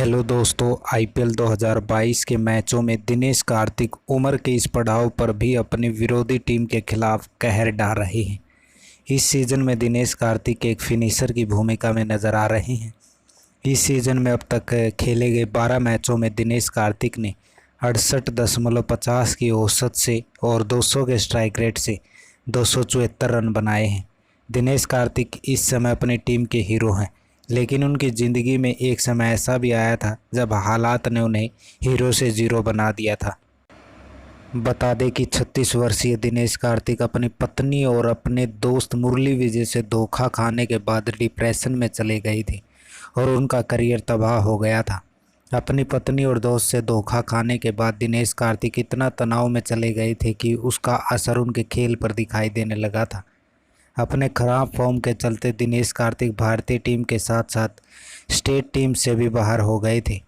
Hello दोस्तों, IPL 2022 के मैचों में दिनेश कार्तिक उम्र के इस पड़ाव पर भी अपनी विरोधी टीम के खिलाफ कहर ढा रहे हैं। इस सीज़न में दिनेश कार्तिक एक फिनिशर की भूमिका में नज़र आ रहे हैं। इस सीज़न में अब तक खेले गए 12 मैचों में दिनेश कार्तिक ने 68.50 की औसत से और 200 के स्ट्राइक रेट से 274 रन बनाए हैं। दिनेश कार्तिक इस समय अपनी टीम के हीरो हैं, लेकिन उनकी ज़िंदगी में एक समय ऐसा भी आया था जब हालात ने उन्हें हीरो से ज़ीरो बना दिया था। बता दें कि 36 वर्षीय दिनेश कार्तिक अपनी पत्नी और अपने दोस्त मुरली विजय से धोखा खाने के बाद डिप्रेशन में चले गए थे और उनका करियर तबाह हो गया था। अपनी पत्नी और दोस्त से धोखा खाने के बाद दिनेश कार्तिक इतना तनाव में चले गए थे कि उसका असर उनके खेल पर दिखाई देने लगा था। अपने खराब फॉर्म के चलते दिनेश कार्तिक भारतीय टीम के साथ साथ स्टेट टीम से भी बाहर हो गए थे।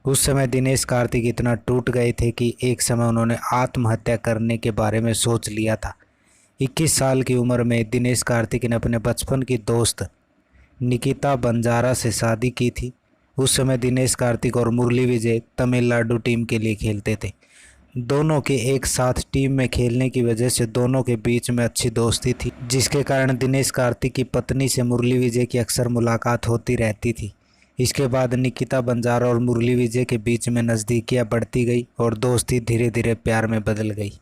उस समय दिनेश कार्तिक इतना टूट गए थे कि एक समय उन्होंने आत्महत्या करने के बारे में सोच लिया था। 21 साल की उम्र में दिनेश कार्तिक ने अपने बचपन की दोस्त निकिता बंजारा से शादी की थी। उस समय दिनेश कार्तिक और मुरली विजय तमिलनाडु टीम के लिए खेलते थे। दोनों के एक साथ टीम में खेलने की वजह से दोनों के बीच में अच्छी दोस्ती थी, जिसके कारण दिनेश कार्तिक की पत्नी से मुरली विजय की अक्सर मुलाकात होती रहती थी। इसके बाद निकिता बंजारा और मुरली विजय के बीच में नज़दीकियां बढ़ती गई और दोस्ती धीरे धीरे प्यार में बदल गई।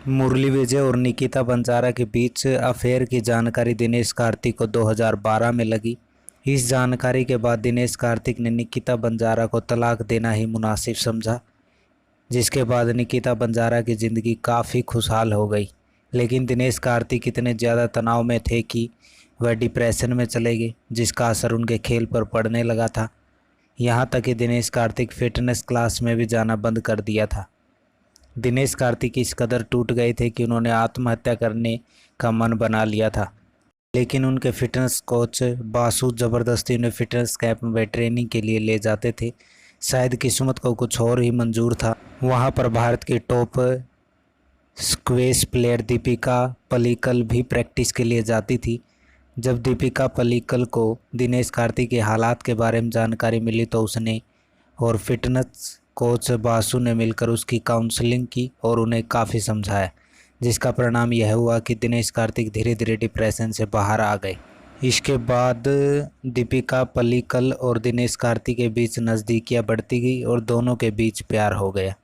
मुरली विजय और निकिता बंजारा के बीच अफेयर की जानकारी दिनेश कार्तिक को 2012 में लगी। इस जानकारी के बाद दिनेश कार्तिक ने निकिता बंजारा को तलाक देना ही मुनासिब समझा, जिसके बाद निकिता बंजारा की ज़िंदगी काफ़ी खुशहाल हो गई। लेकिन दिनेश कार्तिक इतने ज़्यादा तनाव में थे कि वह डिप्रेशन में चले गए, जिसका असर उनके खेल पर पड़ने लगा था। यहाँ तक कि दिनेश कार्तिक फिटनेस क्लास में भी जाना बंद कर दिया था। दिनेश कार्तिक इस कदर टूट गए थे कि उन्होंने आत्महत्या करने का मन बना लिया था, लेकिन उनके फिटनेस कोच बासु ज़बरदस्ती उन्हें फिटनेस कैंप में ट्रेनिंग के लिए ले जाते थे। शायद किस्मत को कुछ और ही मंजूर था। वहां पर भारत की top squash player Deepika Pallikal भी प्रैक्टिस के लिए जाती थी। जब दीपिका पल्लिकल को दिनेश कार्तिक के हालात के बारे में जानकारी मिली तो उसने और फिटनेस कोच बासु ने मिलकर उसकी काउंसलिंग की और उन्हें काफ़ी समझाया, जिसका परिणाम यह हुआ कि दिनेश कार्तिक धीरे धीरे डिप्रेशन से बाहर आ गए। इसके बाद दीपिका पल्लिकल और दिनेश कार्तिक के बीच नज़दीकियां बढ़ती गई और दोनों के बीच प्यार हो गया।